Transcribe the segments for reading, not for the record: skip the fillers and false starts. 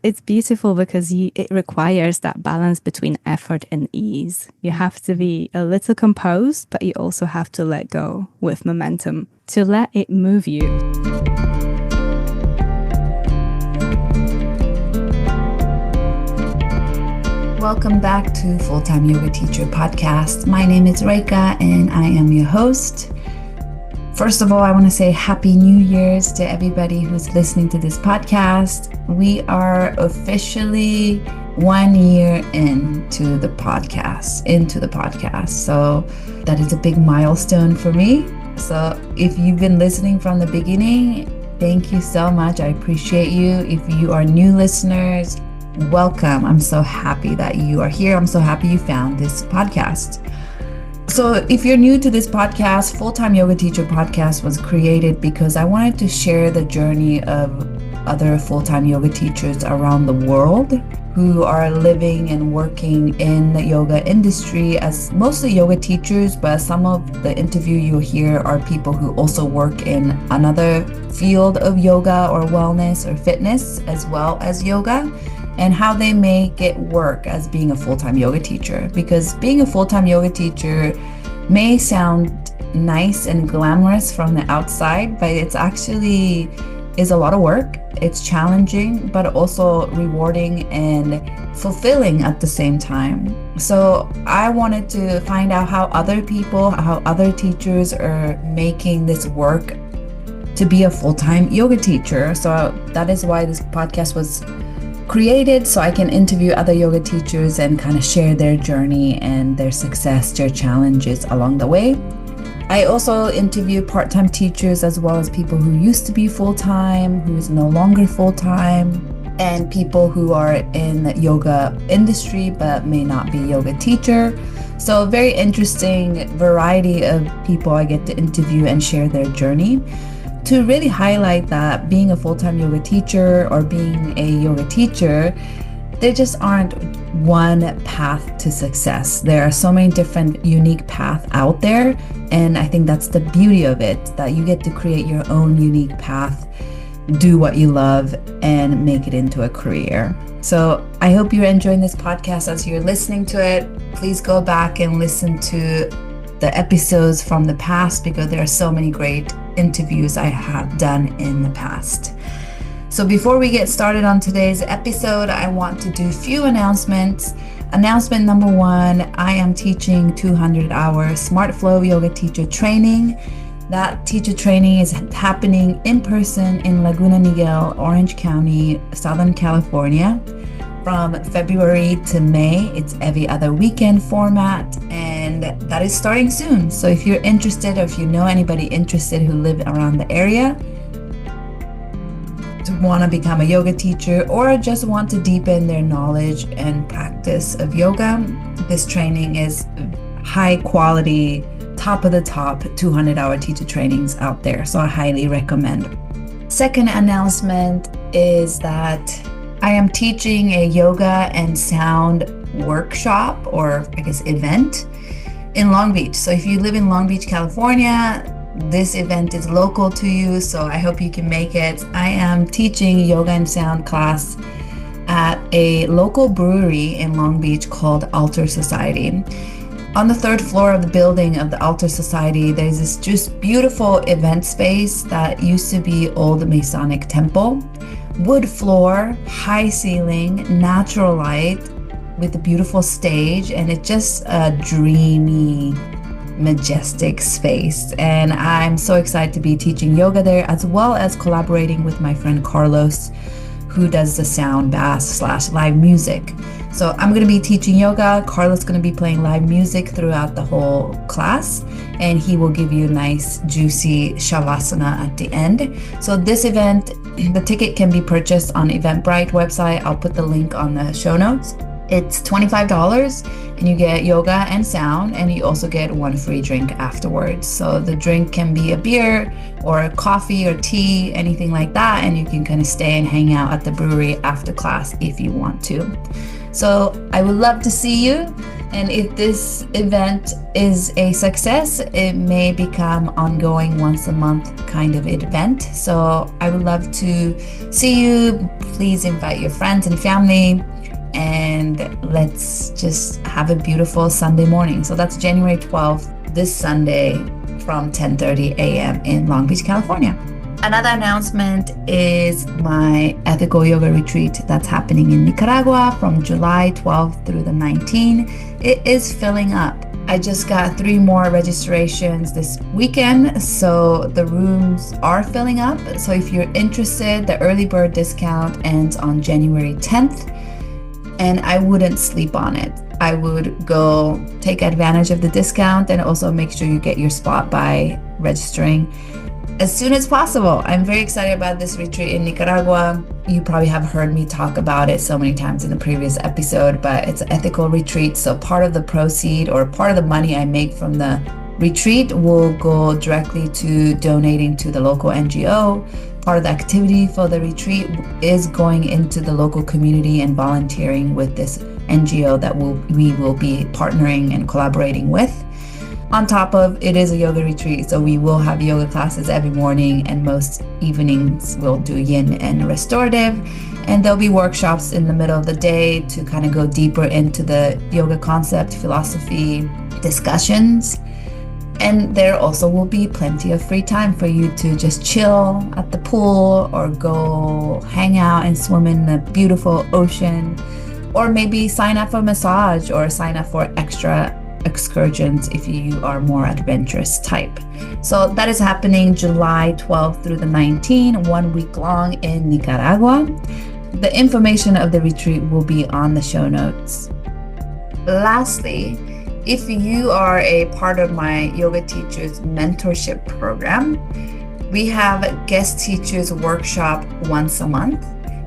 it's beautiful because it requires that balance between effort and ease. You have to be a little composed, but you also have to let go with momentum to let it move you. Welcome back to Full-Time Yoga Teacher Podcast. My name is Reika and I am your host. First of all, I want to say Happy New Year's to everybody who's listening to this podcast. We are officially 1 year into the podcast. So that is a big milestone for me. So if you've been listening from the beginning, thank you so much. I appreciate you. If you are new listeners, welcome. I'm so happy that you are here. I'm so happy you found this podcast. So if you're new to this podcast, Full-Time Yoga Teacher Podcast was created because I wanted to share the journey of other full-time yoga teachers around the world who are living and working in the yoga industry as mostly yoga teachers, but some of the interview you'll hear are people who also work in another field of yoga or wellness or fitness as well as yoga, and how they make it work as being a full-time yoga teacher. Because being a full-time yoga teacher may sound nice and glamorous from the outside, but it's actually is a lot of work. It's challenging, but also rewarding and fulfilling at the same time. So I wanted to find out how other teachers are making this work to be a full-time yoga teacher. So that is why this podcast was created, so I can interview other yoga teachers and kind of share their journey and their success, their challenges along the way. I also interview part-time teachers as well as people who used to be full-time, who is no longer full-time, and people who are in the yoga industry but may not be a yoga teacher. So a very interesting variety of people I get to interview and share their journey, to really highlight that being a full-time yoga teacher or being a yoga teacher, there just aren't one path to success. There are so many different unique paths out there, and I think that's the beauty of it, that you get to create your own unique path, do what you love, and make it into a career. So I hope you're enjoying this podcast as you're listening to it. Please go back and listen to the episodes from the past, because there are so many great interviews I have done in the past. So before we get started on today's episode, I want to do a few announcements. Announcement number one, I am teaching 200-hour Smart Flow Yoga Teacher Training. That teacher training is happening in person in Laguna Niguel, Orange County, Southern California, from February to May. It's every other weekend format, and that is starting soon. So if you're interested, or if you know anybody interested who live around the area, to want to become a yoga teacher or just want to deepen their knowledge and practice of yoga, this training is high quality, top of the top 200-hour teacher trainings out there. So I highly recommend. Second announcement is that I am teaching a yoga and sound workshop, or I guess event, in Long Beach. So if you live in Long Beach, California, this event is local to you, so I hope you can make it. I am teaching yoga and sound class at a local brewery in Long Beach called Altar Society. On the third floor of the building of the Altar Society, there's this just beautiful event space that used to be old Masonic temple. Wood floor, high ceiling, natural light with a beautiful stage, and it's just a dreamy, majestic space. And I'm so excited to be teaching yoga there, as well as collaborating with my friend Carlos, who does the sound bass / live music. So I'm going to be teaching yoga. Carlos is going to be playing live music throughout the whole class, and he will give you a nice juicy shavasana at the end. So this event, the ticket can be purchased on Eventbrite website. I'll put the link on the show notes. It's $25, and you get yoga and sound, and you also get one free drink afterwards. So the drink can be a beer or a coffee or tea, anything like that, and you can kind of stay and hang out at the brewery after class if you want to. So I would love to see you. And if this event is a success, it may become ongoing once a month kind of event. So I would love to see you. Please invite your friends and family, and let's just have a beautiful Sunday morning. So that's January 12th, this Sunday from 10:30 a.m. in Long Beach, California. Another announcement is my ethical yoga retreat that's happening in Nicaragua from July 12th through the 19th. It is filling up. I just got 3 more registrations this weekend, so the rooms are filling up. So if you're interested, the early bird discount ends on January 10th, and I wouldn't sleep on it. I would go take advantage of the discount and also make sure you get your spot by registering as soon as possible. I'm very excited about this retreat in Nicaragua. You probably have heard me talk about it so many times in the previous episode, but it's an ethical retreat. So part of the proceed or part of the money I make from the retreat will go directly to donating to the local NGO. Part of the activity for the retreat is going into the local community and volunteering with this NGO that we will be partnering and collaborating with. On top of it is a yoga retreat, so we will have yoga classes every morning, and most evenings we'll do yin and restorative. And there'll be workshops in the middle of the day to kind of go deeper into the yoga concept, philosophy, discussions. And there also will be plenty of free time for you to just chill at the pool or go hang out and swim in the beautiful ocean, or maybe sign up for a massage or sign up for extra excursions if you are more adventurous type. So that is happening July 12th through the 19th, 1 week long in Nicaragua. The information of the retreat will be on the show notes. Lastly, if you are a part of my yoga teachers mentorship program, we have a guest teachers workshop once a month.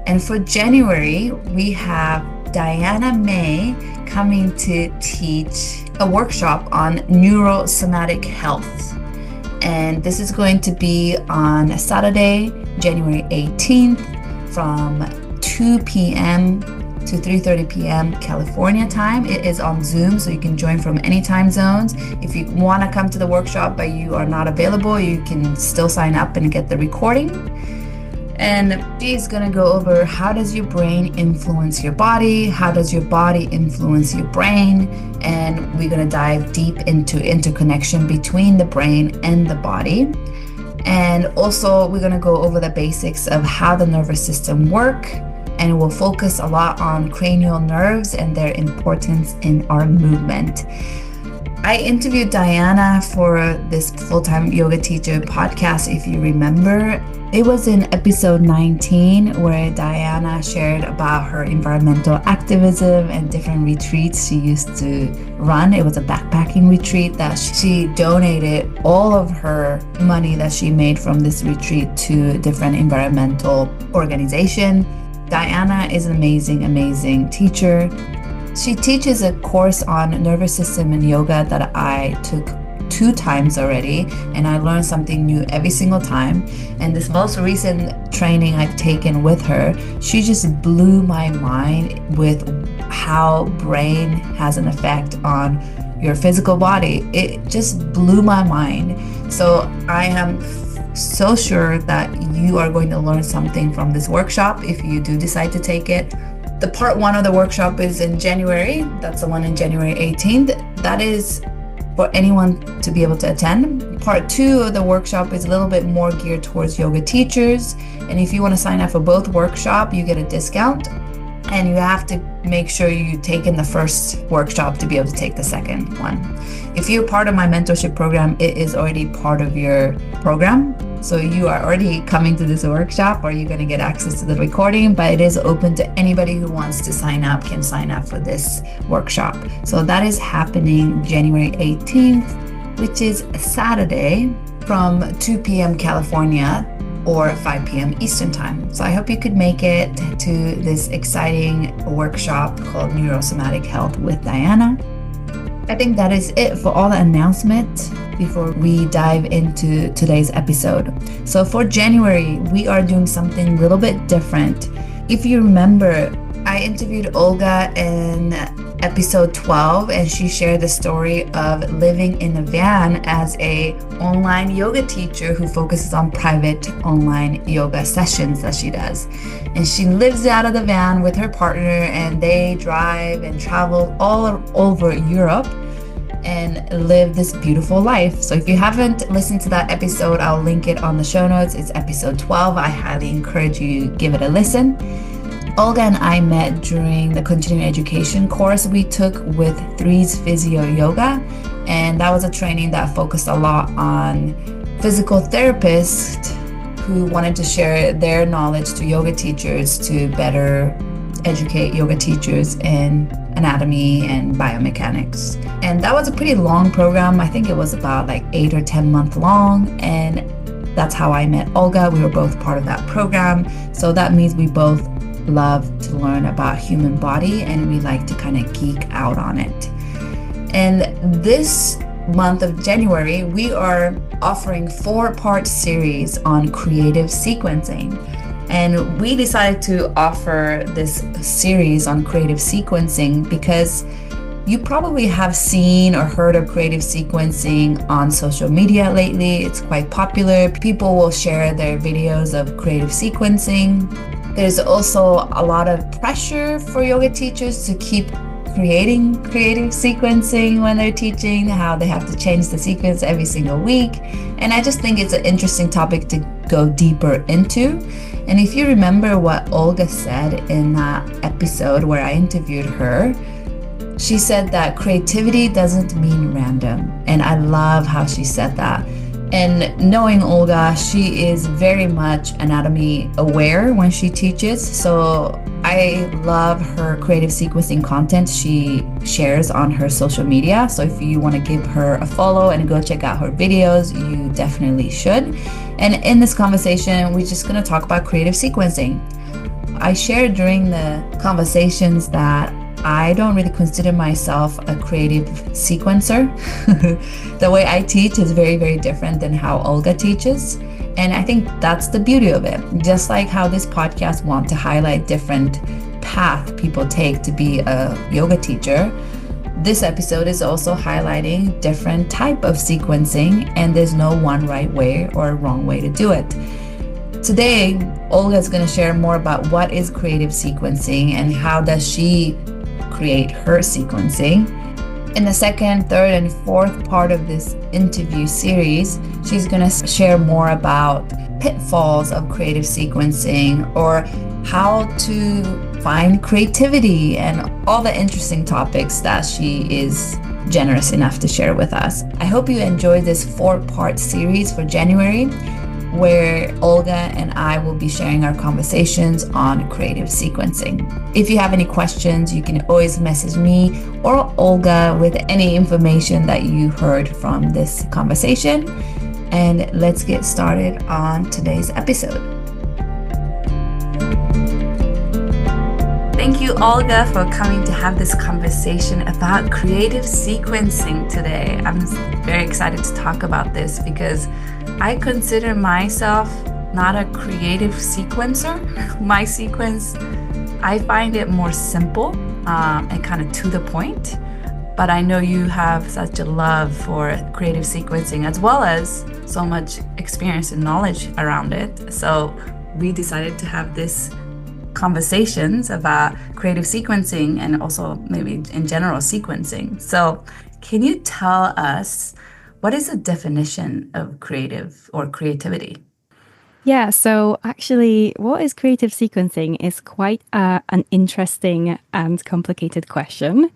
And for January, we have Diana May coming to teach a workshop on neurosomatic health. And this is going to be on Saturday, January 18th from 2 p.m. to 3:30 p.m. California time. It is on Zoom, so you can join from any time zones. If you want to come to the workshop but you are not available, you can still sign up and get the recording. And she's going to go over how does your brain influence your body, how does your body influence your brain, and we're going to dive deep into interconnection between the brain and the body. And also we're going to go over the basics of how the nervous system work, and we'll focus a lot on cranial nerves and their importance in our movement. I interviewed Diana for this full-time yoga teacher podcast, if you remember. It was in episode 19 where Diana shared about her environmental activism and different retreats she used to run. It was a backpacking retreat that she donated all of her money that she made from this retreat to different environmental organizations. Diana is an amazing, amazing teacher. She teaches a course on nervous system and yoga that I took 2 times already, and I learned something new every single time. And this most recent training I've taken with her, she just blew my mind with how brain has an effect on your physical body. It just blew my mind. So I am so sure that you are going to learn something from this workshop if you do decide to take it. The part 1 of the workshop is in January. That's the one in January 18th. That is for anyone to be able to attend. Part 2 of the workshop is a little bit more geared towards yoga teachers. And if you want to sign up for both workshops, you get a discount. And you have to make sure you take in the first workshop to be able to take the second one. If you're part of my mentorship program, it is already part of your program. So you are already coming to this workshop, or you're going to get access to the recording, but it is open to anybody who wants to sign up can sign up for this workshop. So that is happening January 18th, which is Saturday from 2 p.m. California or 5 p.m. Eastern time. So I hope you could make it to this exciting workshop called Neurosomatic Health with Diana. I think that is it for all the announcements before we dive into today's episode. So for January, we are doing something a little bit different. If you remember, I interviewed Olga in episode 12, and she shared the story of living in a van as a online yoga teacher who focuses on private online yoga sessions that she does. And she lives out of the van with her partner, and they drive and travel all over Europe and live this beautiful life. So if you haven't listened to that episode, I'll link it on the show notes. It's episode 12. I highly encourage you to give it a listen. Olga and I met during the continuing education course we took with Three's Physio Yoga, and that was a training that focused a lot on physical therapists who wanted to share their knowledge to yoga teachers to better educate yoga teachers in anatomy and biomechanics. And that was a pretty long program. I think it was about like 8 or 10 months long, and that's how I met Olga. We were both part of that program, so that means we both love to learn about human body and we like to kind of geek out on it. And this month of January, we are offering 4-part series on creative sequencing. And we decided to offer this series on creative sequencing because you probably have seen or heard of creative sequencing on social media lately. It's quite popular. People will share their videos of creative sequencing. There's also a lot of pressure for yoga teachers to keep creating creative sequencing when they're teaching, how they have to change the sequence every single week. And I just think it's an interesting topic to go deeper into. And if you remember what Olga said in that episode where I interviewed her, she said that creativity doesn't mean random. And I love how she said that. And knowing Olga, she is very much anatomy aware when she teaches. So I love her creative sequencing content she shares on her social media. So if you want to give her a follow and go check out her videos, you definitely should. And in this conversation, we're just going to talk about creative sequencing. I shared during the conversations that I don't really consider myself a creative sequencer. The way I teach is very, very different than how Olga teaches. And I think that's the beauty of it. Just like how this podcast wants to highlight different path people take to be a yoga teacher, this episode is also highlighting different type of sequencing, and there's no one right way or wrong way to do it. Today, Olga is going to share more about what is creative sequencing and how does she create her sequencing. In the second, third, and fourth part of this interview series, she's going to share more about pitfalls of creative sequencing or how to find creativity and all the interesting topics that she is generous enough to share with us. I hope you enjoyed this 4-part series for January, where Olga and I will be sharing our conversations on creative sequencing. If you have any questions, you can always message me or Olga with any information that you heard from this conversation. And let's get started on today's episode. Thank you, Olga, for coming to have this conversation about creative sequencing today. I'm very excited to talk about this because I consider myself not a creative sequencer. My sequence, I find it more simple and kind of to the point. But I know you have such a love for creative sequencing as well as so much experience and knowledge around it. So we decided to have this conversations about creative sequencing and also maybe in general sequencing. So can you tell us what is the definition of creative or creativity? Yeah, so actually, what is creative sequencing is quite an interesting and complicated question.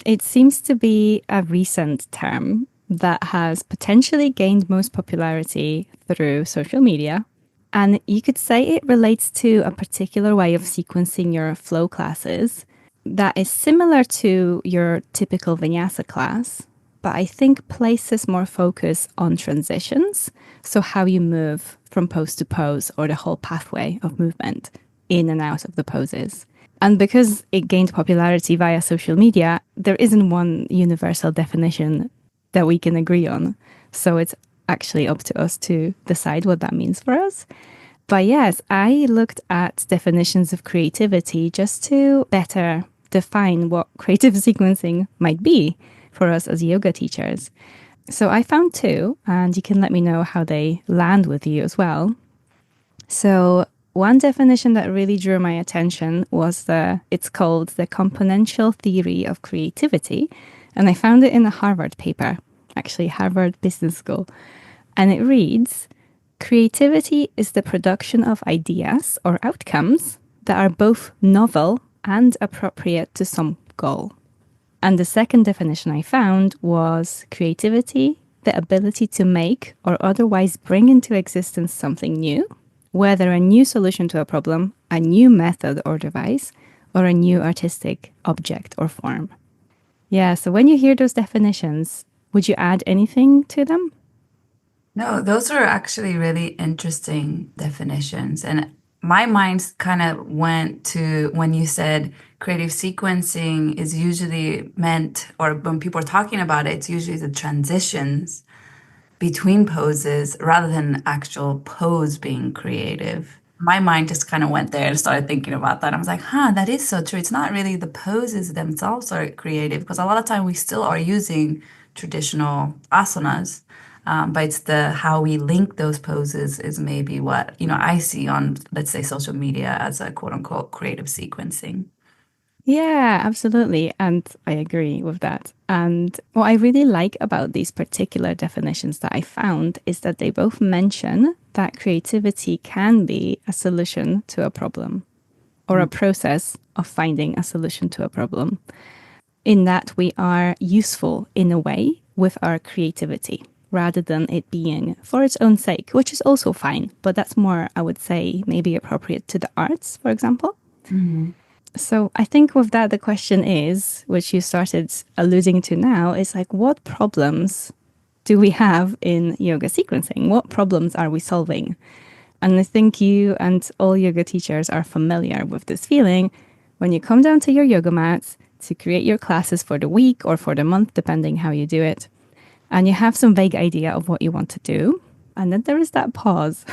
It seems to be a recent term that has potentially gained most popularity through social media. And you could say it relates to a particular way of sequencing your flow classes that is similar to your typical vinyasa class, but I think places more focus on transitions. So how you move from pose to pose or the whole pathway of movement in and out of the poses. And because it gained popularity via social media, there isn't one universal definition that we can agree on. So it's actually up to us to decide what that means for us. But yes, I looked at definitions of creativity just to better define what creative sequencing might be for us as yoga teachers. So I found two, and you can let me know how they land with you as well. So one definition that really drew my attention was it's called the componential theory of creativity. And I found it in a Harvard paper, actually Harvard Business School. And it reads, creativity is the production of ideas or outcomes that are both novel and appropriate to some goal. And the second definition I found was creativity, the ability to make or otherwise bring into existence something new, whether a new solution to a problem, a new method or device, or a new artistic object or form. Yeah, so when you hear those definitions, would you add anything to them? No, those are actually really interesting definitions. And my mind kind of went to when you said creative sequencing is usually meant, or when people are talking about it, it's usually the transitions between poses rather than actual pose being creative. My mind just kind of went there and started thinking about that. I was like, huh, that is so true. It's not really the poses themselves are creative because a lot of time we still are using traditional asanas. But it's the how we link those poses is maybe what, I see on, let's say, social media as a quote unquote creative sequencing. Yeah, absolutely. And I agree with that. And what I really like about these particular definitions that I found is that they both mention that creativity can be a solution to a problem or a process of finding a solution to a problem, in that we are useful in a way with our creativity rather than it being for its own sake, which is also fine. But that's more, I would say, maybe appropriate to the arts, for example. Mhm. So I think with that, the question is, which you started alluding to now, is like, what problems do we have in yoga sequencing? What problems are we solving? And I think you and all yoga teachers are familiar with this feeling when you come down to your yoga mats to create your classes for the week or for the month, depending how you do it. And you have some vague idea of what you want to do. And then there is that pause.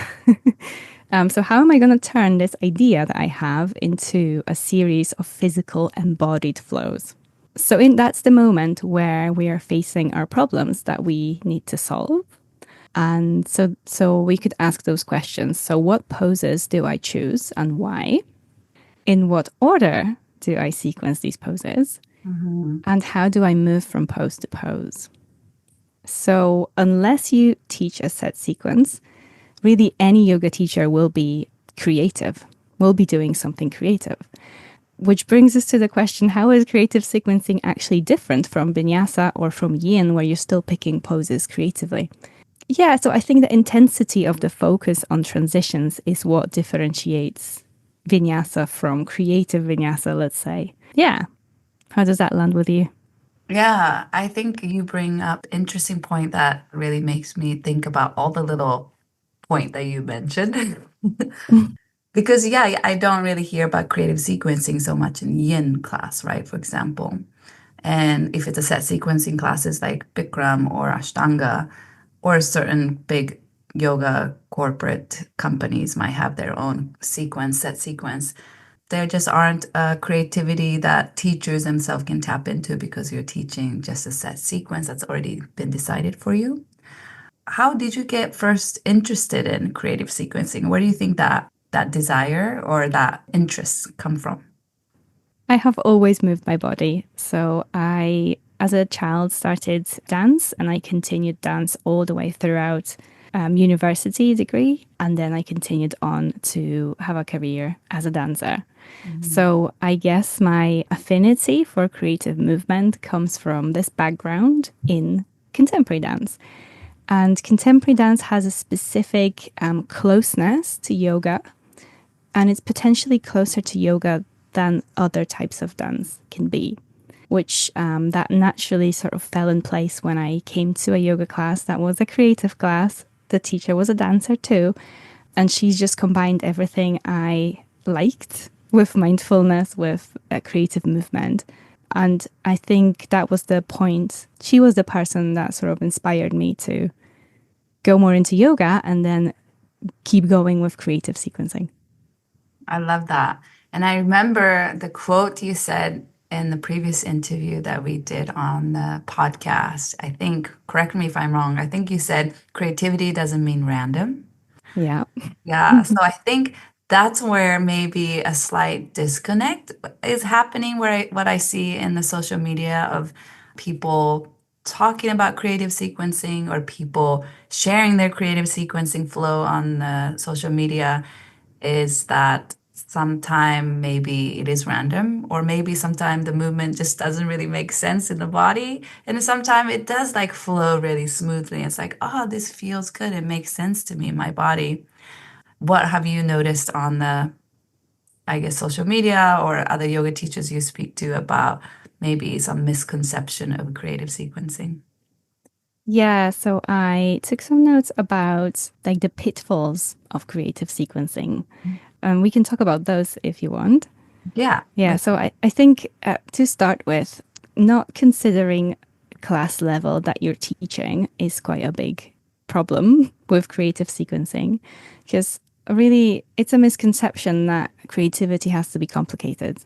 So, how am I going to turn this idea that I have into a series of physical embodied flows? That's the moment where we are facing our problems that we need to solve. And so we could ask those questions. So, what poses do I choose and why? In what order do I sequence these poses? Mhm. And how do I move from pose to pose? So, unless you teach a set sequence, really any yoga teacher will be creative, will be doing something creative. Which brings us to the question, how is creative sequencing actually different from vinyasa or from yin, where you're still picking poses creatively? Yeah, so I think the intensity of the focus on transitions is what differentiates vinyasa from creative vinyasa, let's say. Yeah. How does that land with you? Yeah, I think you bring up interesting point that really makes me think about all the little point that you mentioned. Because yeah, I don't really hear about creative sequencing so much in yin class, right? For example. And if it's a set sequencing classes like Bikram or Ashtanga or certain big yoga corporate companies might have their own set sequence. There just aren't a creativity that teachers themselves can tap into because you're teaching just a set sequence that's already been decided for you. How did you get first interested in creative sequencing? Where do you think that desire or that interest come from? I have always moved my body. So I, as a child, started dance and I continued dance all the way throughout university degree. And then I continued on to have a career as a dancer. Mhm. So I guess my affinity for creative movement comes from this background in contemporary dance. And contemporary dance has a specific closeness to yoga, and it's potentially closer to yoga than other types of dance can be, which that naturally sort of fell in place when I came to a yoga class that was a creative class. The teacher was a dancer too, and she's just combined everything I liked with mindfulness, with a creative movement. And I think that was the point. She was the person that sort of inspired me to go more into yoga and then keep going with creative sequencing. I love that. And I remember the quote you said in the previous interview that we did on the podcast. I think, correct me if I'm wrong, I think you said creativity doesn't mean random. Yeah. Yeah, so I think that's where maybe a slight disconnect is happening, where what I see in the social media of people talking about creative sequencing or people sharing their creative sequencing flow on the social media is that sometime maybe it is random, or maybe sometime the movement just doesn't really make sense in the body, and sometimes it does like flow really smoothly. It's like, oh, this feels good, it makes sense to me in my body. What have you noticed on the, I guess, social media or other yoga teachers you speak to about maybe some misconception of creative sequencing? Yeah, so I took some notes about like the pitfalls of creative sequencing. We can talk about those if you want. Yeah, Yeah, so I think to start with, not considering class level that you're teaching is quite a big problem with creative sequencing because really it's a misconception that creativity has to be complicated.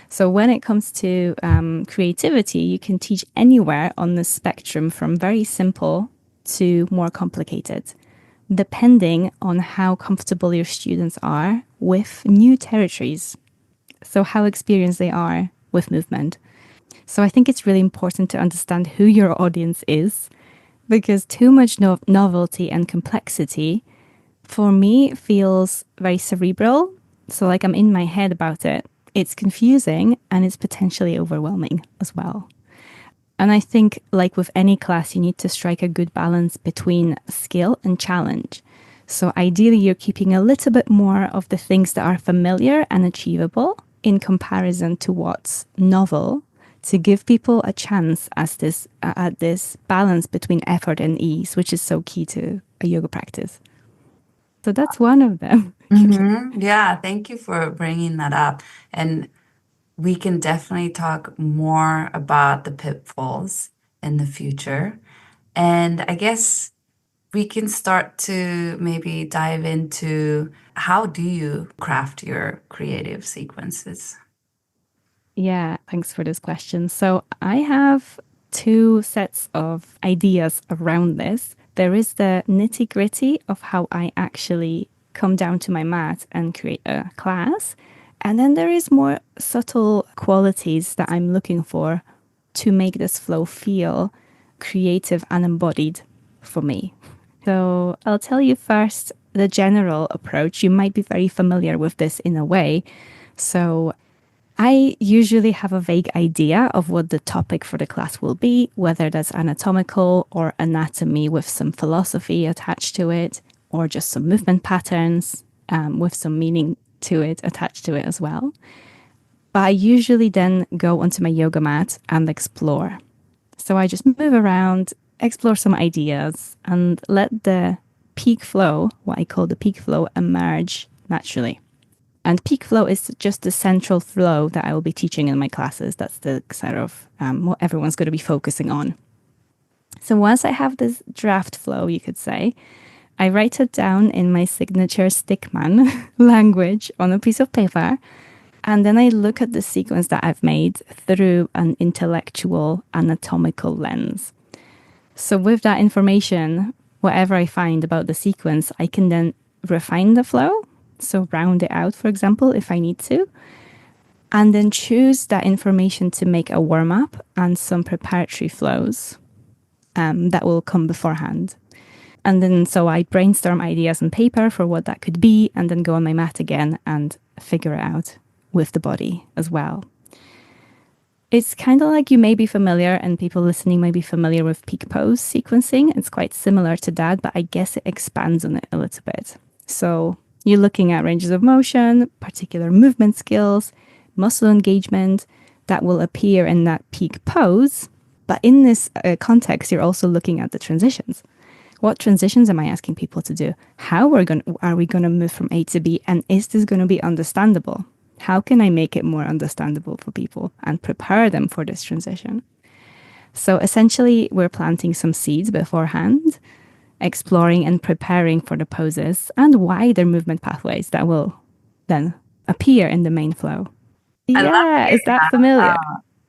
So when it comes to creativity, you can teach anywhere on the spectrum from very simple to more complicated, depending on how comfortable your students are with new territories. So how experienced they are with movement. So I think it's really important to understand who your audience is because too much novelty and complexity for me feels very cerebral. So like I'm in my head about it. It's confusing and it's potentially overwhelming as well. And I think, like with any class, you need to strike a good balance between skill and challenge. So ideally, you're keeping a little bit more of the things that are familiar and achievable in comparison to what's novel to give people a chance at this balance between effort and ease, which is so key to a yoga practice. So that's one of them. Yeah, thank you for bringing that up. And we can definitely talk more about the pitfalls in the future. And I guess we can start to maybe dive into how do you craft your creative sequences? Yeah, thanks for this question. So I have two sets of ideas around this. There is the nitty gritty of how I actually come down to my mat and create a class. And then there is more subtle qualities that I'm looking for to make this flow feel creative and embodied for me. So I'll tell you first the general approach. You might be very familiar with this in a way. So I usually have a vague idea of what the topic for the class will be, whether that's anatomical or anatomy with some philosophy attached to it, or just some movement patterns with some meaning to it attached to it as well. But I usually then go onto my yoga mat and explore. So I just move around, explore some ideas, and let the peak flow, what I call the peak flow, emerge naturally. And peak flow is just the central flow that I will be teaching in my classes. That's the sort of what everyone's going to be focusing on. So once I have this draft flow, you could say, I write it down in my signature stickman language on a piece of paper. And then I look at the sequence that I've made through an intellectual anatomical lens. So with that information, whatever I find about the sequence, I can then refine the flow. So round it out, for example, if I need to. And then choose that information to make a warm up and some preparatory flows that will come beforehand. And then so I brainstorm ideas on paper for what that could be, and then go on my mat again and figure it out with the body as well. It's kind of like you may be familiar, and people listening may be familiar with peak pose sequencing. It's quite similar to that, but I guess it expands on it a little bit. So you're looking at ranges of motion, particular movement skills, muscle engagement that will appear in that peak pose. But in this context, you're also looking at the transitions. What transitions am I asking people to do? How are we going to move from A to B? And is this going to be understandable? How can I make it more understandable for people and prepare them for this transition? So essentially, we're planting some seeds beforehand. exploring and preparing for the poses and wider movement pathways that will then appear in the main flow. I love Yeah, is hearing that that. familiar?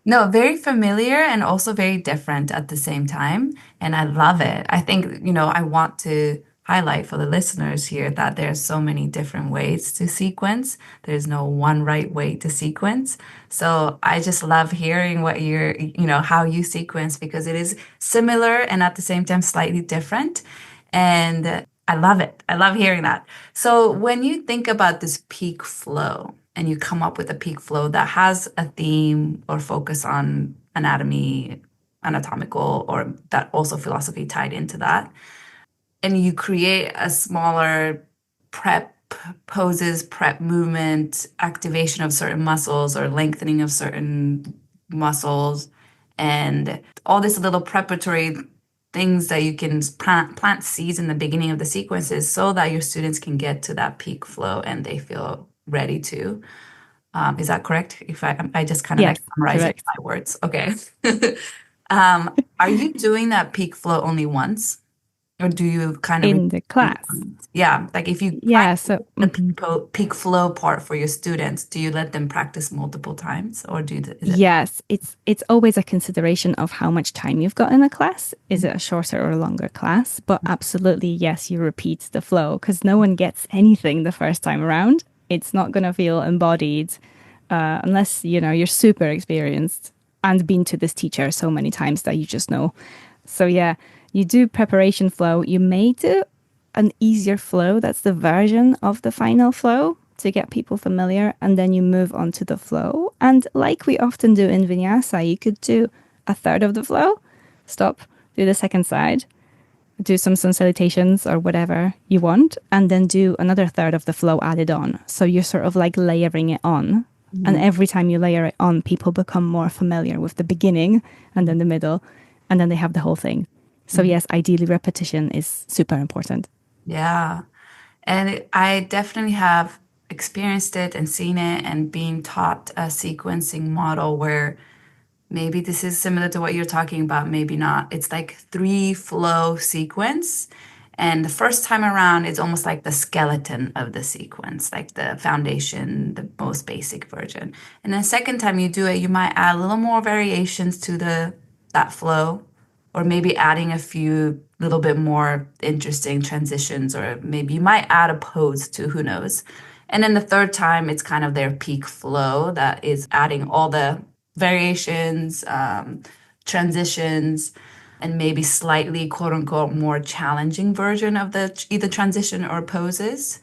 No, very familiar and also very different at the same time. And I love it. I think, I want to highlight for the listeners here that there's so many different ways to sequence. There's no one right way to sequence. So I just love hearing what how you sequence because it is similar and at the same time slightly different. And I love it. I love hearing that. So when you think about this peak flow, and you come up with a peak flow that has a theme or focus on anatomy, anatomical, or that also philosophy tied into that. And you create a smaller prep poses, prep movement, activation of certain muscles or lengthening of certain muscles, and all these little preparatory things that you can plant seeds in the beginning of the sequences so that your students can get to that peak flow and they feel ready to. Is that correct? If I just kind of Yes, like summarizing correct. my words. Okay. Are you doing that peak flow only once, or do you kind of In the class. yeah, like if you Yeah, so practice the peak flow part for your students, do you let them practice multiple times, or is it? yes, it's always a consideration of how much time you've got in a class. Is it a shorter or a longer class? But absolutely, yes, you repeat the flow because no one gets anything the first time around. It's not going to feel embodied unless, you're super experienced and been to this teacher so many times that you just know. So yeah, you do preparation flow. You may do an easier flow. That's the version of the final flow to get people familiar. And then you move on to the flow. And like we often do in vinyasa, you could do a third of the flow, stop, do the second side, do some sun salutations or whatever you want, and then do another third of the flow added on. So you're sort of like layering it on. And Mhm. every time you layer it on, people become more familiar with the beginning and then the middle, and then they have the whole thing. So, Mhm. yes, ideally, repetition is super important. Yeah. And I definitely have experienced it and seen it and being taught a sequencing model where maybe this is similar to what you're talking about, maybe not. It's like three flow sequence. And the first time around, it's almost like the skeleton of the sequence, like the foundation, the most basic version. And then second time you do it, you might add a little more variations to the that flow, or maybe adding a few little bit more interesting transitions, or maybe you might add a pose to who knows. And then the third time, it's kind of their peak flow that is adding all the variations, transitions, and maybe slightly quote unquote more challenging version of the either transition or poses.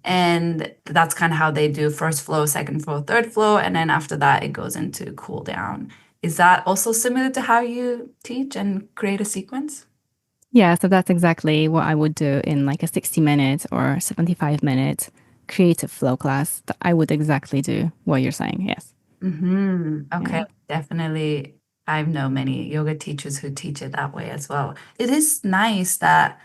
And that's kind of how they do first flow, second flow, third flow. And then after that, it goes into cool down. Is that also similar to how you teach and create a sequence? Yeah, so that's exactly what I would do in like a 60-minute or 75-minute creative flow class. I would exactly do what you're saying. Yes. Okay, Yeah. definitely. I know many yoga teachers who teach it that way as well. It is nice that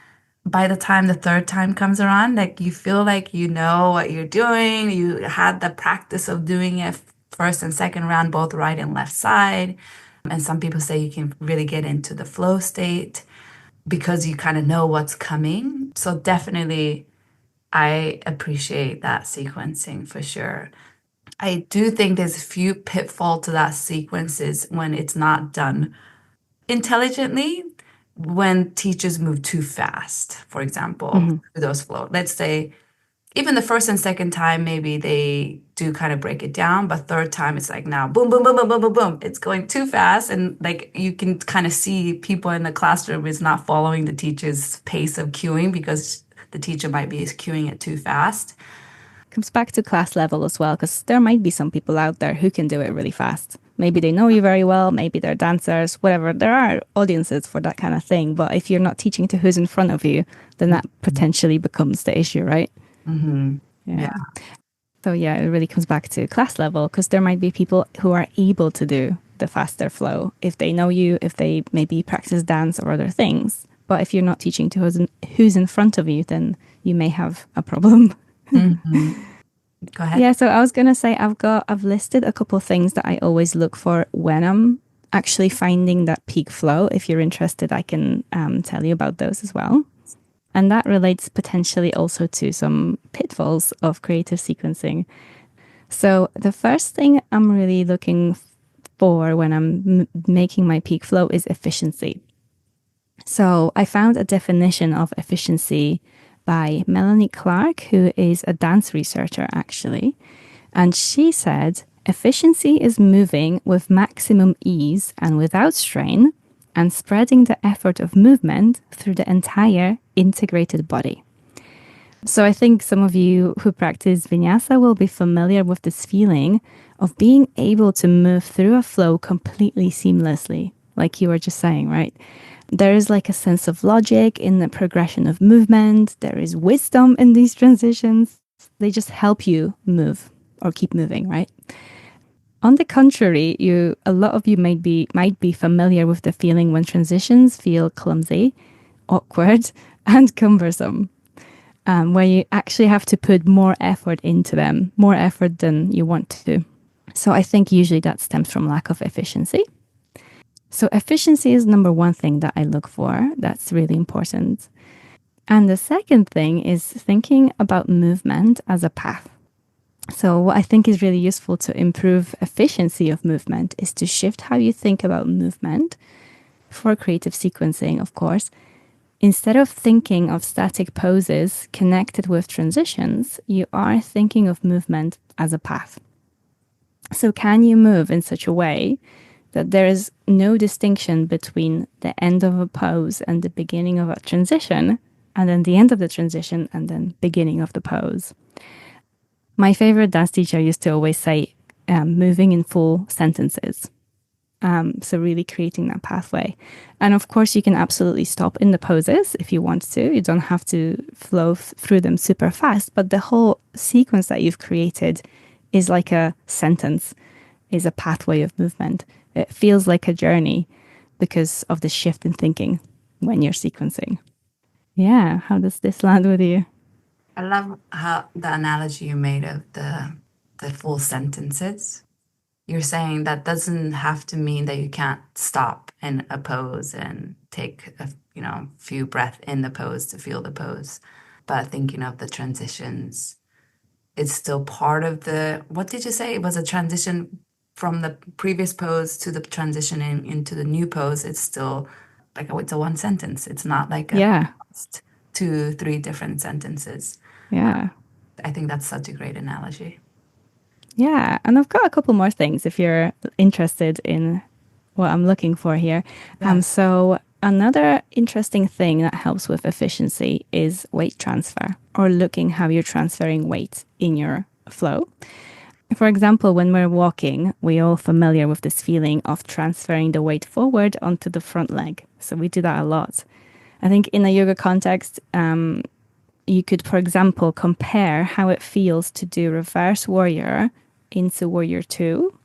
by the time the third time comes around, like you feel like you know what you're doing. You had the practice of doing it first and second round, both right and left side. And some people say you can really get into the flow state because you kind of know what's coming. So definitely, I appreciate that sequencing for sure. I do think there's a few pitfall to that sequences when it's not done intelligently, when teachers move too fast, for example, Hmm. through those flow. Let's say even the first and second time, maybe they do kind of break it down, but third time it's like now boom, boom, boom, boom, boom, boom, boom. It's going too fast. And like you can kind of see people in the classroom is not following the teacher's pace of cueing because the teacher might be cueing it too fast. Comes back to class level as well, because there might be some people out there who can do it really fast. Maybe they know you very well, maybe they're dancers, whatever. There are audiences for that kind of thing. But if you're not teaching to who's in front of you, then that potentially becomes the issue, right? Mm-hmm. Yeah. Yeah. So yeah, it really comes back to class level because there might be people who are able to do the faster flow if they know you, if they maybe practice dance or other things. But if you're not teaching to who's in front of you, then you may have a problem. Mm-hmm. Go ahead. Yeah, so I was gonna say I've listed a couple of things that I always look for when I'm actually finding that peak flow. If you're interested, I can tell you about those as well. And that relates potentially also to some pitfalls of creative sequencing. So, the first thing I'm really looking for when I'm making my peak flow is efficiency. So, I found a definition of efficiency by Melanie Clark, who is a dance researcher actually. And she said, efficiency is moving with maximum ease and without strain and spreading the effort of movement through the entire integrated body. So I think some of you who practice vinyasa will be familiar with this feeling of being able to move through a flow completely seamlessly, like you were just saying, right? There is like a sense of logic in the progression of movement. There is wisdom in these transitions. They just help you move or keep moving, right? On the contrary, a lot of you might be familiar with the feeling when transitions feel clumsy, awkward, and cumbersome, where you actually have to put more effort into them, more effort than you want to. So I think usually that stems from lack of efficiency. So efficiency is number one thing that I look for. That's really important. And the second thing is thinking about movement as a path. So what I think is really useful to improve efficiency of movement is to shift how you think about movement for creative sequencing, of course. Instead of thinking of static poses connected with transitions, you are thinking of movement as a path. So can you move in such a way that there is no distinction between the end of a pose and the beginning of a transition, and then the end of the transition and then beginning of the pose? My favorite dance teacher used to always say, moving in full sentences. So really creating that pathway. And of course, you can absolutely stop in the poses if you want to. You don't have to flow through them super fast, but the whole sequence that you've created is like a sentence, is a pathway of movement. It feels like a journey because of the shift in thinking when you're sequencing. Yeah, how does this land with you? I love how the analogy you made of the full sentences. You're saying that doesn't have to mean that you can't stop in a pose and take a few breaths in the pose to feel the pose. But thinking of the transitions, it's still part of the, what did you say? It was a transition from the previous pose to the transition into the new pose. It's still like it's a one sentence. It's not like a Yeah, two, three different sentences. yeah. I think that's such a great analogy. Yeah, and I've got a couple more things if you're interested in what I'm looking for here. Yes. So another interesting thing that helps with efficiency is weight transfer, or looking how you're transferring weight in your flow. For example, when we're walking, we're all familiar with this feeling of transferring the weight forward onto the front leg. So we do that a lot. I think in a yoga context, you could, for example, compare how it feels to do reverse warrior into warrior two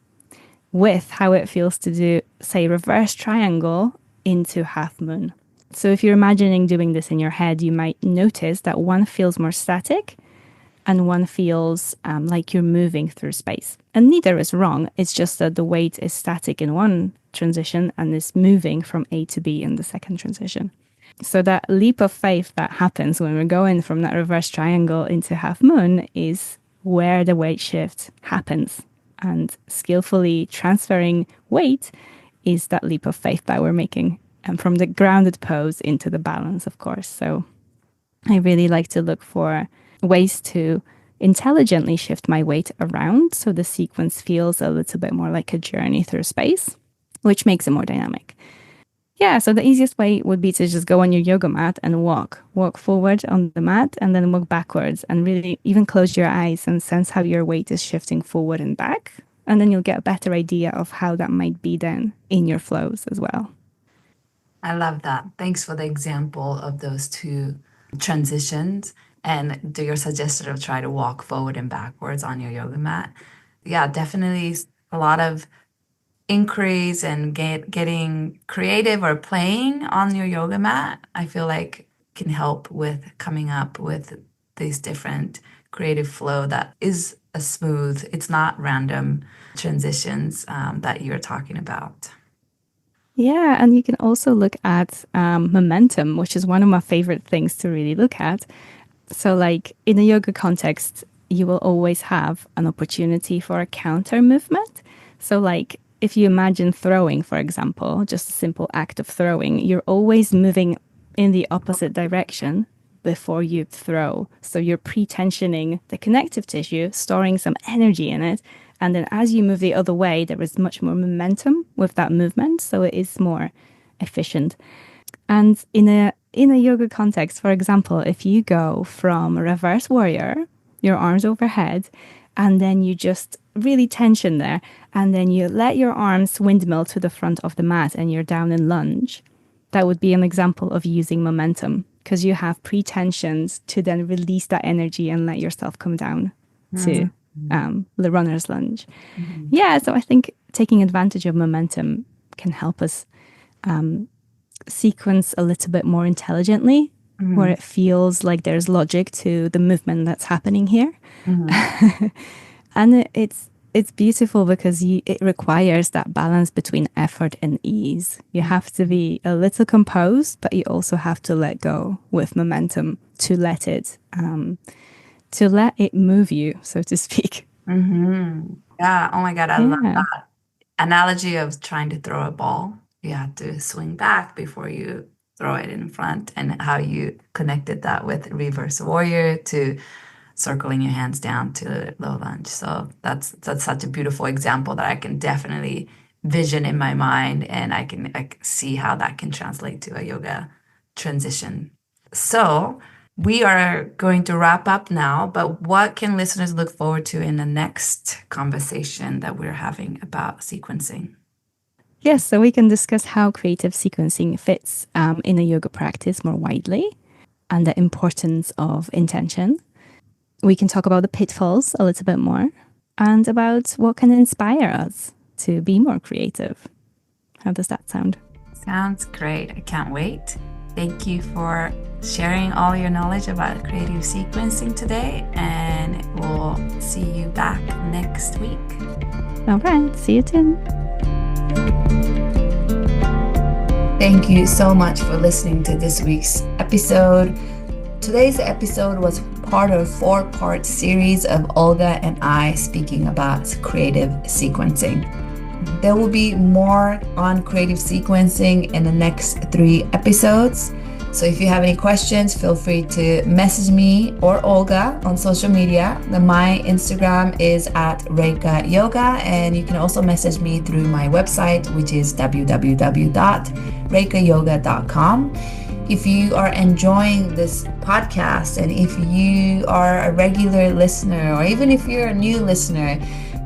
with how it feels to do, say, reverse triangle into half moon. So if you're imagining doing this in your head, you might notice that one feels more static and one feels like you're moving through space. And neither is wrong. It's just that the weight is static in one transition and is moving from A to B in the second transition. So that leap of faith that happens when we're going from that reverse triangle into half moon is where the weight shift happens. And skillfully transferring weight is that leap of faith that we're making, and from the grounded pose into the balance, of course. So I really like to look for ways to intelligently shift my weight around so the sequence feels a little bit more like a journey through space, which makes it more dynamic. Yeah, so the easiest way would be to just go on your yoga mat and walk. Walk forward on the mat and then walk backwards and really even close your eyes and sense how your weight is shifting forward and back. And then you'll get a better idea of how that might be then in your flows as well. I love that. Thanks for the example of those two transitions and do your suggestion of try to walk forward and backwards on your yoga mat. Yeah, definitely a lot of inquiries and getting creative or playing on your yoga mat. I feel like can help with coming up with these different creative flow that is a smooth, it's not random transitions that you're talking about. Yeah, and you can also look at momentum, which is one of my favorite things to really look at. So, like in a yoga context, you will always have an opportunity for a counter movement. So, like if you imagine throwing, for example, just a simple act of throwing, you're always moving in the opposite direction before you throw. So, you're pre tensioning the connective tissue, storing some energy in it. And then as you move the other way, there is much more momentum with that movement. So, it is more efficient. And in a yoga context, for example, if you go from reverse warrior, your arms overhead, and then you just really tension there, and then you let your arms windmill to the front of the mat and you're down in lunge, that would be an example of using momentum because you have pre-tensions to then release that energy and let yourself come down to the runner's lunge. Yeah, so I think taking advantage of momentum can help us sequence a little bit more intelligently, where it feels like there's logic to the movement that's happening here. And it's beautiful because it requires that balance between effort and ease. You have to be a little composed, but you also have to let go with momentum to let it move you, so to speak. Yeah. Oh my God, I love Yeah. that analogy of trying to throw a ball. You have to swing back before you throw it in front, and how you connected that with reverse warrior to circling your hands down to low lunge. So that's such a beautiful example that I can definitely vision in my mind, and I can see how that can translate to a yoga transition. So we are going to wrap up now, but what can listeners look forward to in the next conversation that we're having about sequencing? Yes, so we can discuss how creative sequencing fits in a yoga practice more widely and the importance of intention. We can talk about the pitfalls a little bit more and about what can inspire us to be more creative. How does that sound? Sounds great. I can't wait. Thank you for sharing all your knowledge about creative sequencing today, and we'll see you back next week. All right, see you soon. Thank you so much for listening to this week's episode. Today's episode was part of a 4-part series of Olga and I speaking about creative sequencing. There will be more on creative sequencing in the next 3 episodes. So if you have any questions, feel free to message me or Olga on social media. My Instagram is at Reika Yoga, and you can also message me through my website, which is www.reikayoga.com. If you are enjoying this podcast, and if you are a regular listener, or even if you're a new listener,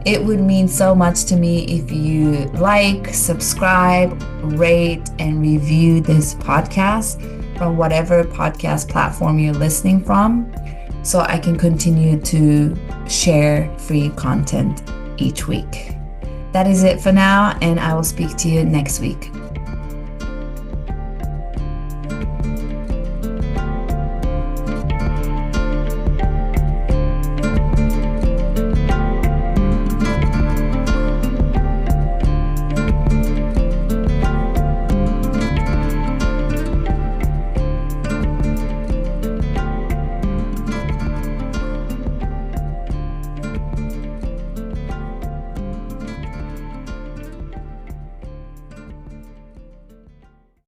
it would mean so much to me if you like, subscribe, rate, and review this podcast from whatever podcast platform you're listening from, so I can continue to share free content each week. That is it for now, and I will speak to you next week.